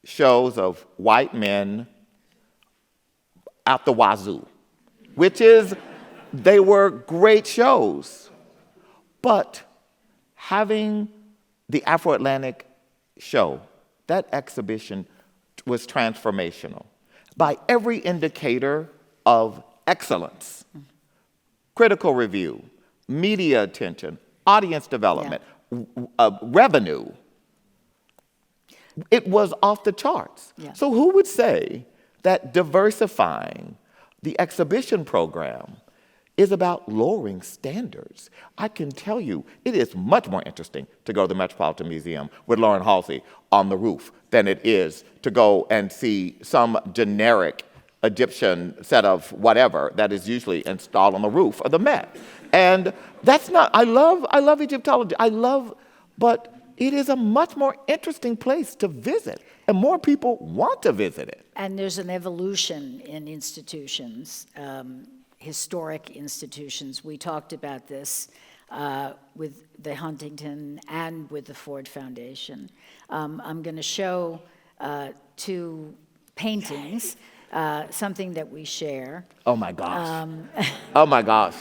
shows of white men out the wazoo, they were great shows. But having the Afro-Atlantic show, that exhibition was transformational. By every indicator of excellence, critical review, media attention, audience development, revenue, it was off the charts. Yeah. So who would say that diversifying the exhibition program is about lowering standards? I can tell you, it is much more interesting to go to the Metropolitan Museum with Lauren Halsey on the roof than it is to go and see some generic Egyptian set of whatever that is usually installed on the roof of the Met. And that's not, I love Egyptology, but it is a much more interesting place to visit, and more people want to visit it. And there's an evolution in institutions, historic institutions. We talked about this with the Huntington and with the Ford Foundation. I'm going to show two paintings, something that we share. Oh my gosh. Oh my gosh.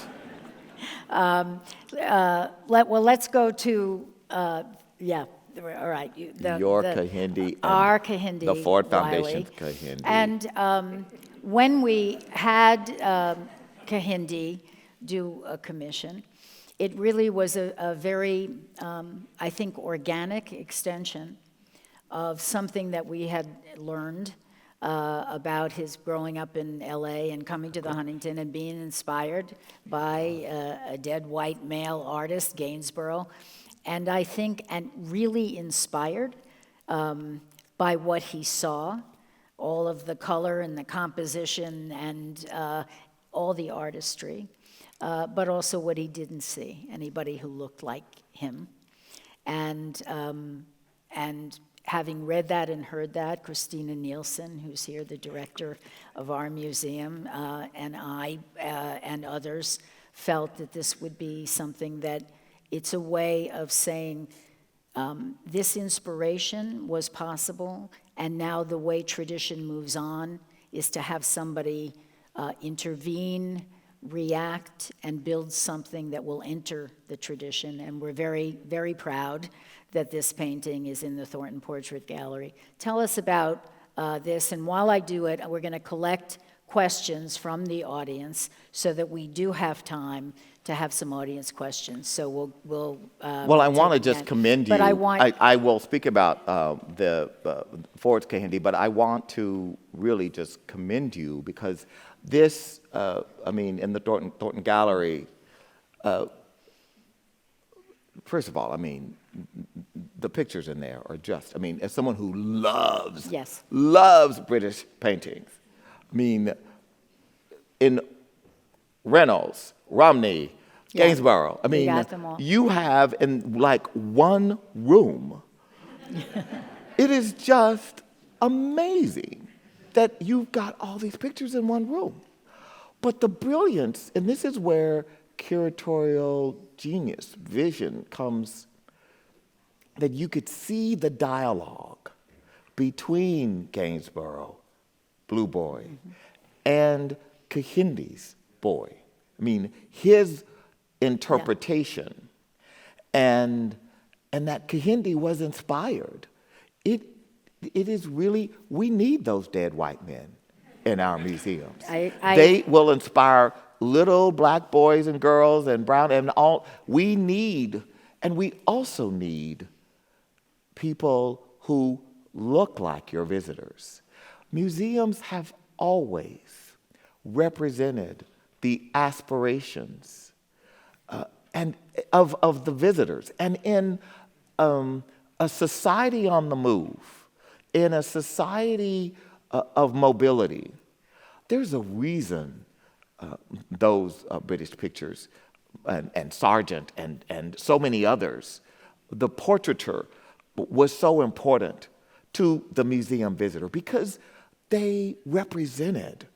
Let's go to, all right. Your Kahindi. Our Kahindi. The Ford Foundation's Wiley. Kahindi. And when we had Kahindi do a commission, it really was a very, I think, organic extension of something that we had learned about his growing up in LA and coming to the Huntington and being inspired by a dead white male artist, Gainsborough, and I think, and really inspired by what he saw, all of the color and the composition and all the artistry, but also what he didn't see, anybody who looked like him. And having read that and heard that, Christina Nielsen, who's here, the director of our museum, and I and others felt that this would be something that it's a way of saying this inspiration was possible, and now the way tradition moves on is to have somebody intervene, react, and build something that will enter the tradition. And we're very, very proud that this painting is in the Thornton Portrait Gallery. Tell us about this, and while I do it, we're going to collect questions from the audience so that we do have time to have some audience questions. So we'll well, I want to just commend you. But I will speak about the Ford's Kahindi, but I want to really just commend you because this, in the Thornton Gallery, first of all, the pictures in there are just, as someone who loves British paintings, in Reynolds, Romney, Gainsborough, you have in like one room, it is just amazing that you've got all these pictures in one room. But the brilliance, and this is where curatorial genius, vision comes, that you could see the dialogue between Gainsborough, Blue Boy, and Kahindi's boy. His interpretation, and that Kahindi was inspired. It is really, we need those dead white men in our museums. They will inspire little black boys and girls and brown and all. We need, and we also need people who look like your visitors. Museums have always represented the aspirations and of the visitors. And in a society on the move, in a society of mobility, there's a reason those British pictures and Sargent and so many others, the portraiture was so important to the museum visitor because they represented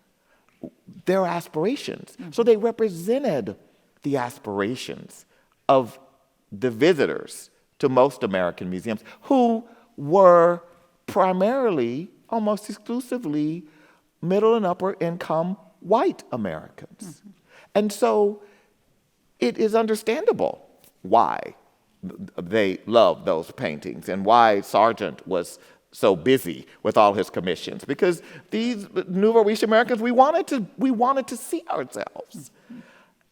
their aspirations. Mm-hmm. So they represented the aspirations of the visitors to most American museums, who were primarily, almost exclusively, middle and upper income white Americans. Mm-hmm. And so it is understandable why they loved those paintings and why Sargent was so busy with all his commissions, because these nouveau riche Americans, we wanted to see ourselves. Mm-hmm.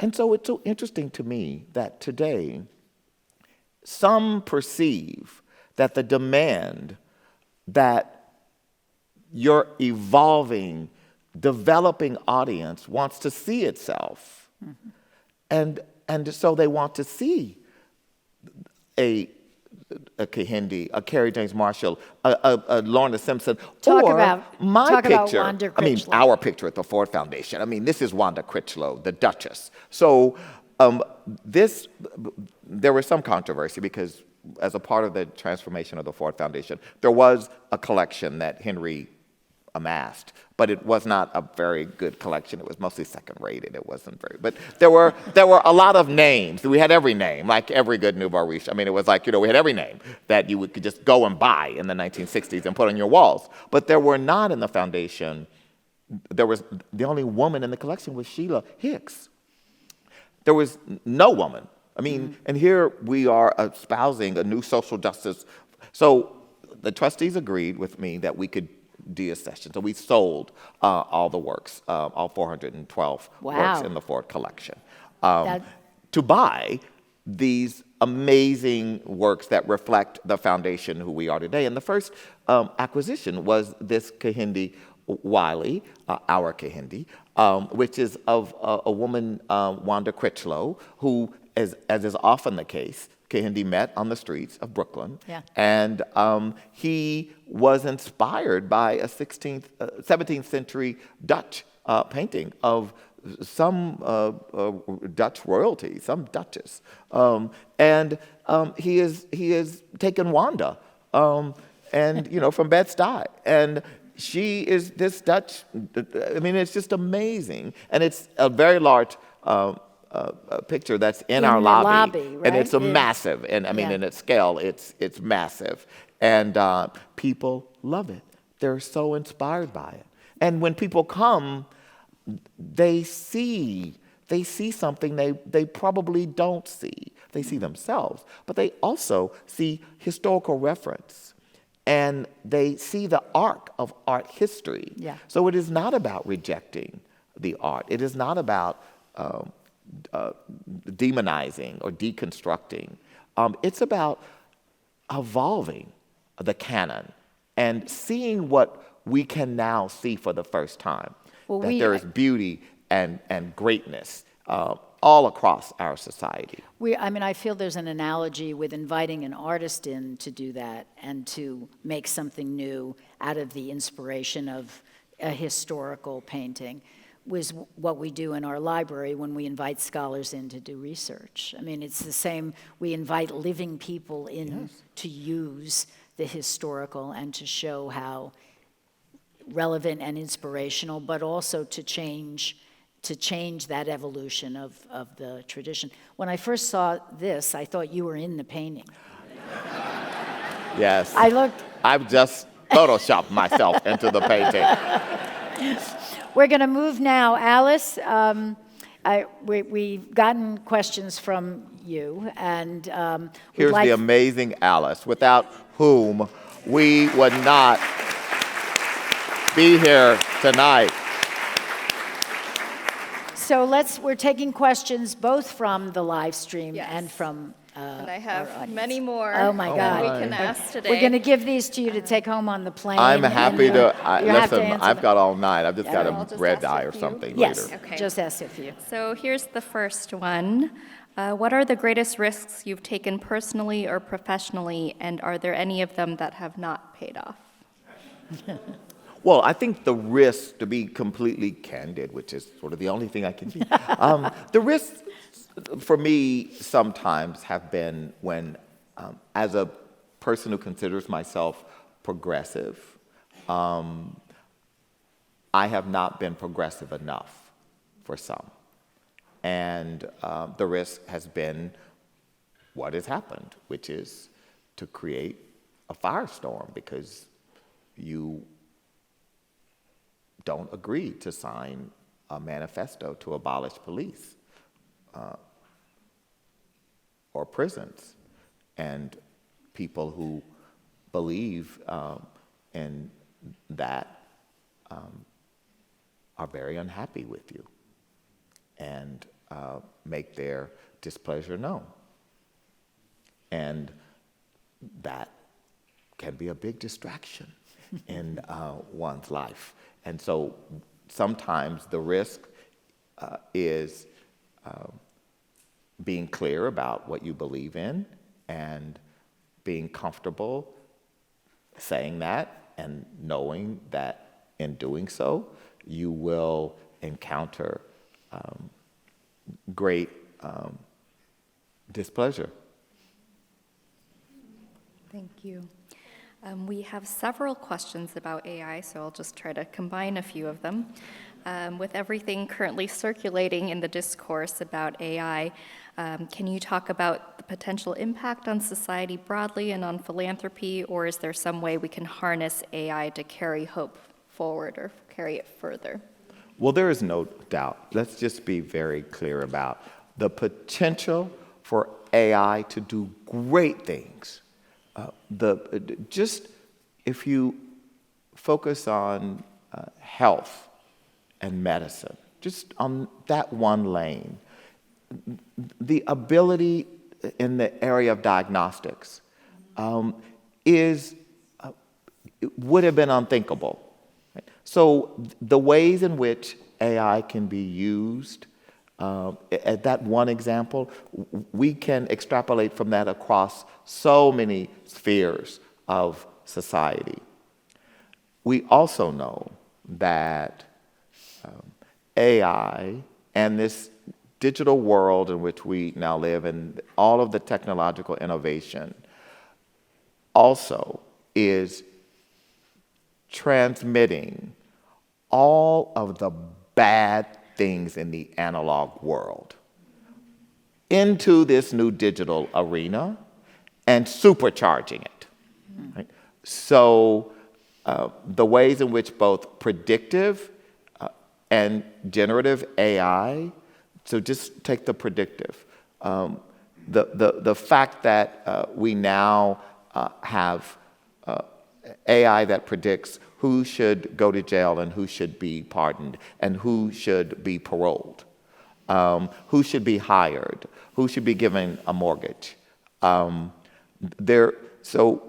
And so it's so interesting to me that today some perceive that the demand that your evolving, developing audience wants to see itself. Mm-hmm. And so they want to see a Kehinde, a Carrie James Marshall, a Lorna Simpson, talk or about Wanda Critchlow. Our picture at the Ford Foundation. I mean, this is Wanda Critchlow, the Duchess. So there was some controversy because as a part of the transformation of the Ford Foundation, there was a collection that Henry amassed, but it was not a very good collection. It was mostly second-rated. It wasn't very, but there were a lot of names. We had every name, like every good nouveau riche. I mean, it was like, we had every name that you could just go and buy in the 1960s and put on your walls. But there were not in the foundation. There was the only woman in the collection was Sheila Hicks. There was no woman. I mean, and here we are espousing a new social justice. So the trustees agreed with me that we could deaccession. So we sold all the works, all 412 works in the Ford collection, to buy these amazing works that reflect the foundation who we are today. And the first acquisition was this Kehinde Wiley, our Kehinde, which is of a woman, Wanda Critchlow, who, as is often the case, Kehinde met on the streets of Brooklyn, and he was inspired by a 17th century Dutch painting of some Dutch royalty, some duchess, and he has taken Wanda, and from Bed-Stuy, and she is this Dutch. I mean, it's just amazing, and it's a very large. A picture that's in our lobby, right? And it's massive, and I mean, in its scale, it's massive, and people love it. They're so inspired by it, and when people come, they see something they probably don't see. They see themselves, but they also see historical reference, and they see the arc of art history. Yeah. So it is not about rejecting the art. It is not about demonizing or deconstructing. It's about evolving the canon and seeing what we can now see for the first time. That there is beauty and greatness all across our society. I feel there's an analogy with inviting an artist in to do that and to make something new out of the inspiration of a historical painting. Was what we do in our library when we invite scholars in to do research. I mean, it's the same. We invite living people in to use the historical and to show how relevant and inspirational, but also to change that evolution of the tradition. When I first saw this, I thought you were in the painting. Yes. I've just photoshopped myself into the painting. We're going to move now. Alice, we've gotten questions from you. And here's the amazing Alice, without whom we would not be here tonight. So we're taking questions both from the live stream Yes. and from And I our have audience. many more Oh my than we God. can ask today. We're going to give these to you to take home on the plane. I'm happy and, to, you have to listen, answer I've them. got all night. I've just Yeah, got I'll a just red ask a eye or few. something Yes, later. Okay. just ask a few. So here's the first one. What are the greatest risks you've taken personally or professionally, and are there any of them that have not paid off? Well, I think the risks, to be completely candid, which is sort of the only thing I can be, the risks for me sometimes have been when, as a person who considers myself progressive, I have not been progressive enough for some. And the risk has been what has happened, which is to create a firestorm because you don't agree to sign a manifesto to abolish police or prisons. And people who believe in that are very unhappy with you and make their displeasure known. And that can be a big distraction in one's life. And so sometimes the risk is being clear about what you believe in and being comfortable saying that and knowing that in doing so, you will encounter great displeasure. Thank you. We have several questions about AI, so I'll just try to combine a few of them. With everything currently circulating in the discourse about AI, can you talk about the potential impact on society broadly and on philanthropy, or is there some way we can harness AI to carry hope forward or carry it further? Well, there is no doubt. Let's just be very clear about the potential for AI to do great things. Just if you focus on health and medicine, just on that one lane, the ability in the area of diagnostics would have been unthinkable. So the ways in which AI can be used, at that one example, we can extrapolate from that across so many spheres of society. We also know that AI and this digital world in which we now live and all of the technological innovation also is transmitting all of the bad things in the analog world into this new digital arena and supercharging it. Right? So the ways in which both predictive and generative AI, so just take the predictive, the fact that we now have AI that predicts who should go to jail and who should be pardoned and who should be paroled, who should be hired, who should be given a mortgage. So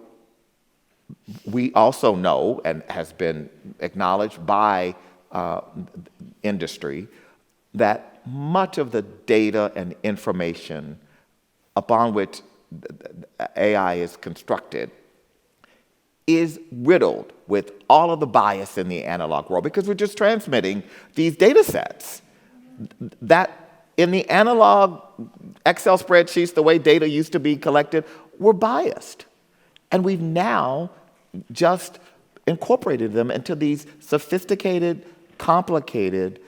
we also know, and has been acknowledged by industry, that much of the data and information upon which AI is constructed is riddled with all of the bias in the analog world because we're just transmitting these data sets that in the analog Excel spreadsheets, the way data used to be collected, were biased. And we've now just incorporated them into these sophisticated, complicated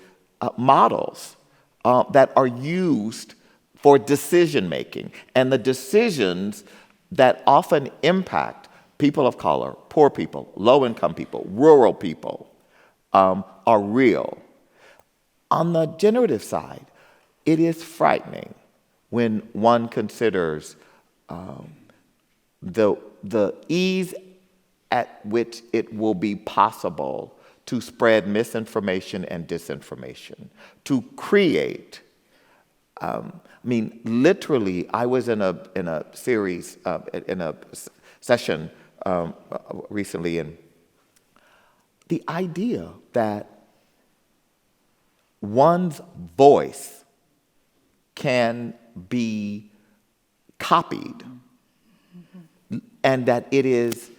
models that are used for decision making. And the decisions that often impact people of color, poor people, low-income people, rural people, are real. On the generative side, it is frightening when one considers the ease at which it will be possible to spread misinformation and disinformation, to create. Literally, I was in a series, in a session recently, and the idea that one's voice can be copied and that it is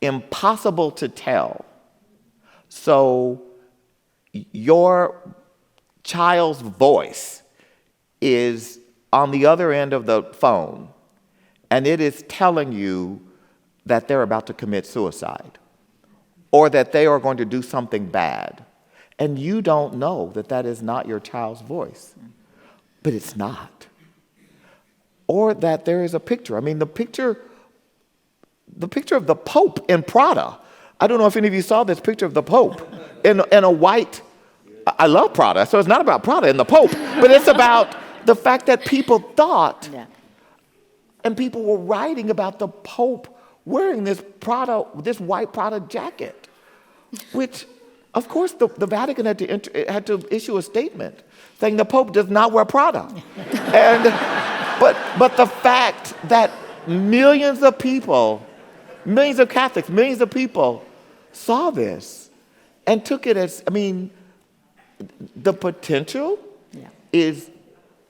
impossible to tell. So your child's voice is on the other end of the phone, and it is telling you that they're about to commit suicide or that they are going to do something bad. And you don't know that that is not your child's voice, but it's not. Or that there is a picture. The picture of the Pope in Prada. I don't know if any of you saw this picture of the Pope in a white. I love Prada, so it's not about Prada and the Pope, but it's about the fact that people thought, and people were writing about the Pope wearing this white Prada jacket, which, of course, the Vatican had to issue a statement saying the Pope does not wear Prada. But the fact that millions of people, millions of Catholics, millions of people saw this and took it as, the potential is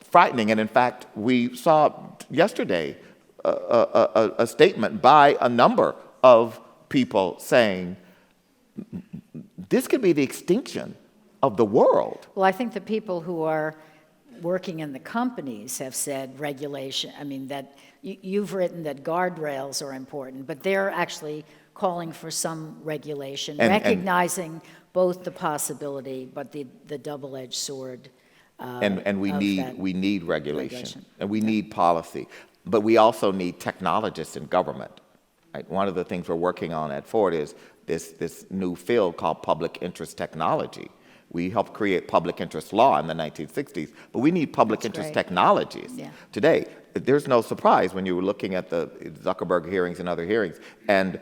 frightening. And in fact, we saw yesterday a statement by a number of people saying this could be the extinction of the world. Well, I think the people who are working in the companies have said regulation. That you've written that guardrails are important, but they're actually calling for some regulation, recognizing both the possibility but the double-edged sword. And we need regulation. And we need policy. But we also need technologists in government. Right? One of the things we're working on at Ford is this new field called public interest technology. We helped create public interest law in the 1960s, but we need public interest technologies today. There's no surprise when you were looking at the Zuckerberg hearings and other hearings, and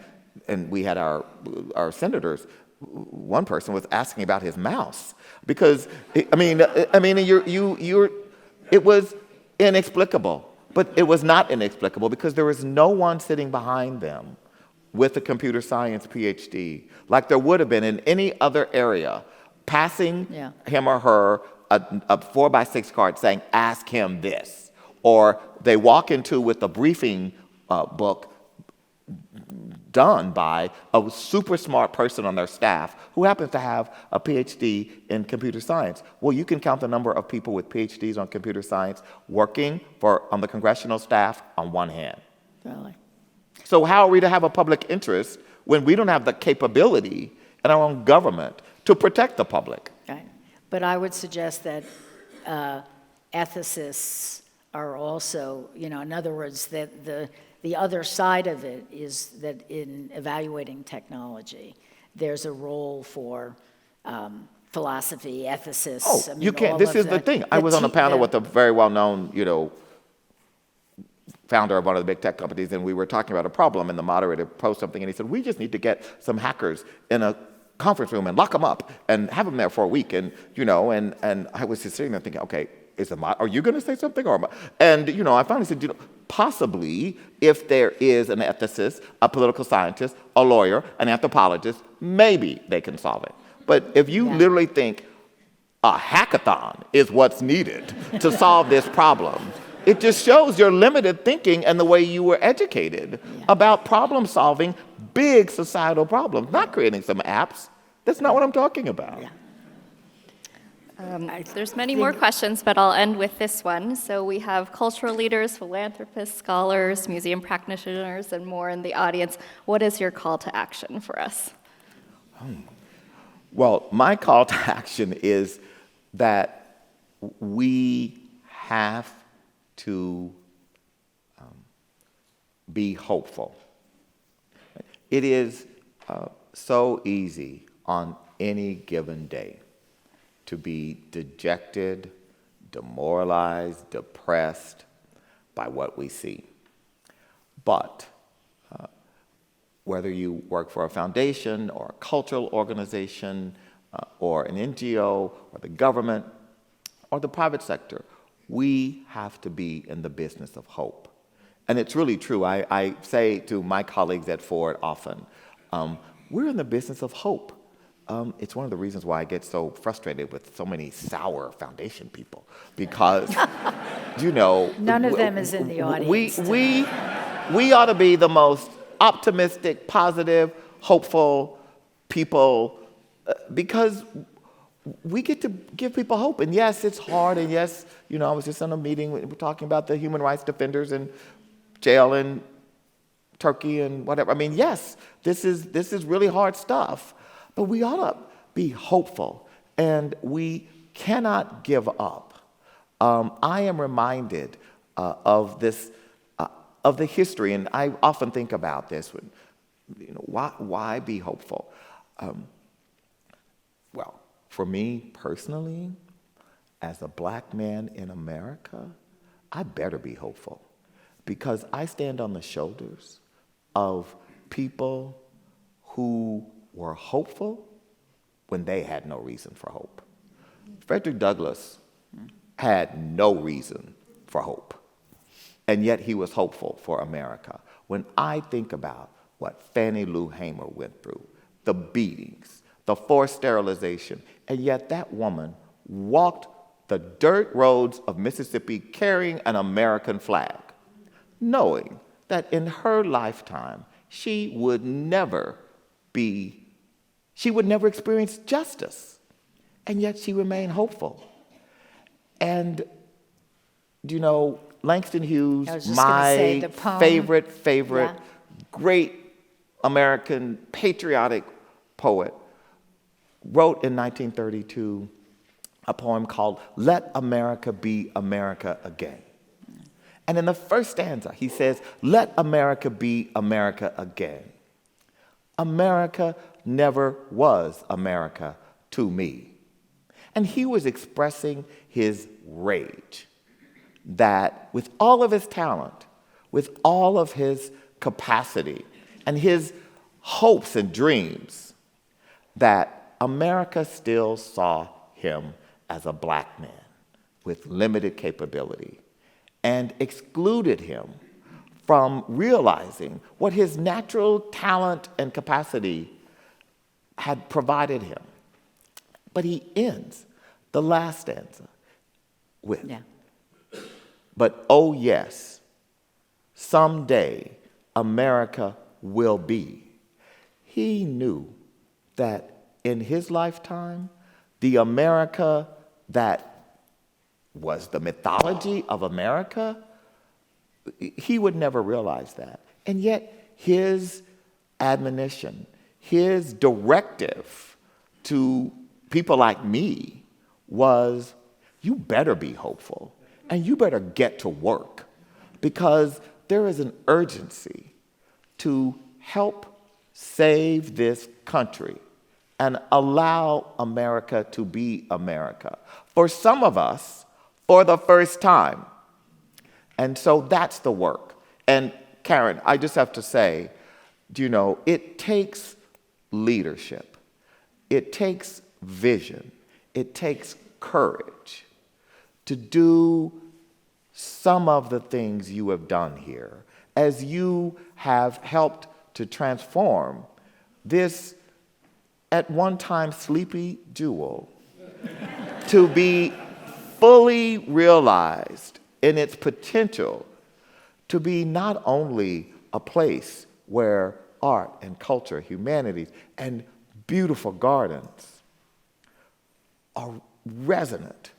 we had our senators. One person was asking about his mouse because it was inexplicable, but it was not inexplicable because there was no one sitting behind them with a computer science PhD like there would have been in any other area, passing him or her a 4x6 card saying, ask him this. Or they walk into with a briefing book done by a super smart person on their staff who happens to have a PhD in computer science. Well, you can count the number of people with PhDs on computer science working on the congressional staff on one hand. Really? So how are we to have a public interest when we don't have the capability in our own government to protect the public? Right. But I would suggest that ethicists are also, in other words, that the other side of it is that in evaluating technology, there's a role for philosophy, ethicists. Oh, you can't. This is the thing. I was on a panel with a very well-known, founder of one of the big tech companies, and we were talking about a problem, and the moderator posed something, and he said, we just need to get some hackers in a conference room and lock them up and have them there for a week, and I was just sitting there thinking, okay, are you going to say something? And I finally said, possibly if there is an ethicist, a political scientist, a lawyer, an anthropologist, maybe they can solve it. But if you literally think a hackathon is what's needed to solve this problem, it just shows your limited thinking and the way you were educated about problem solving big societal problems, not creating some apps. That's not what I'm talking about. There's many more questions, but I'll end with this one. So we have cultural leaders, philanthropists, scholars, museum practitioners, and more in the audience. What is your call to action for us? Well, my call to action is that we have to be hopeful. It is so easy on any given day to be dejected, demoralized, depressed by what we see. But whether you work for a foundation or a cultural organization or an NGO or the government or the private sector, we have to be in the business of hope. And it's really true. I say to my colleagues at Ford often, we're in the business of hope. It's one of the reasons why I get so frustrated with so many sour foundation people, because, you know... None of them is in the audience. We ought to be the most optimistic, positive, hopeful people, because we get to give people hope. And yes, it's hard, and yes, you know, I was just in a meeting, we're talking about the human rights defenders in jail in Turkey and whatever. I mean, yes, this is really hard stuff, but we ought to be hopeful, and we cannot give up. I am reminded of this, of the history, and I often think about this. When, you know, why be hopeful? Well, for me personally, as a black man in America, I better be hopeful, because I stand on the shoulders of people who were hopeful when they had no reason for hope. Frederick Douglass had no reason for hope, and yet he was hopeful for America. When I think about what Fannie Lou Hamer went through, the beatings, the forced sterilization, and yet that woman walked the dirt roads of Mississippi carrying an American flag, knowing that in her lifetime she would never experience justice, and yet she remained hopeful. And, you know, Langston Hughes, my favorite, yeah, great American patriotic poet, wrote in 1932 a poem called "Let America Be America Again." And in the first stanza, he says, "Let America be America again. America never was America to me." And he was expressing his rage that with all of his talent, with all of his capacity, and his hopes and dreams, that America still saw him as a black man with limited capability, and excluded him from realizing what his natural talent and capacity had provided him. But he ends the last stanza with, yeah, "But oh yes, someday America will be." He knew that in his lifetime, the America that was the mythology of America, he would never realize that. And yet his admonition, his directive to people like me was, you better be hopeful, and you better get to work, because there is an urgency to help save this country and allow America to be America. For some of us, for the first time. And so that's the work. And Karen, I just have to say, you know, it takes leadership. It takes vision. It takes courage to do some of the things you have done here, as you have helped to transform this at one time sleepy jewel to be fully realized in its potential to be not only a place where art and culture, humanities, and beautiful gardens are resonant,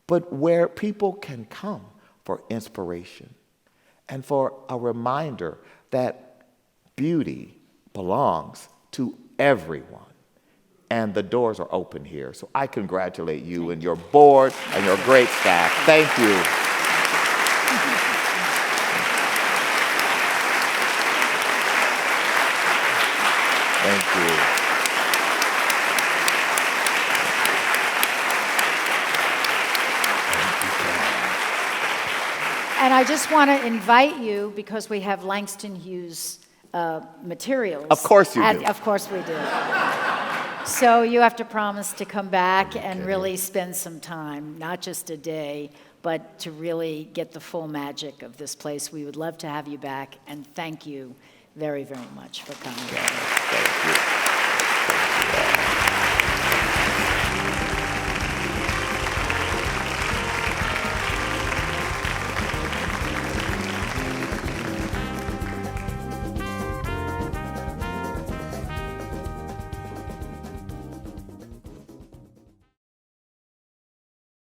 but where people can come for inspiration and for a reminder that beauty belongs to everyone. And the doors are open here. So I congratulate you and your board and your great staff. Thank you. Thank you. And I just want to invite you, because we have Langston Hughes materials. Of course you do. Of course we do. So you have to promise to come back and really spend some time, not just a day, but to really get the full magic of this place. We would love to have you back, and thank you very, very much for coming. Thank you.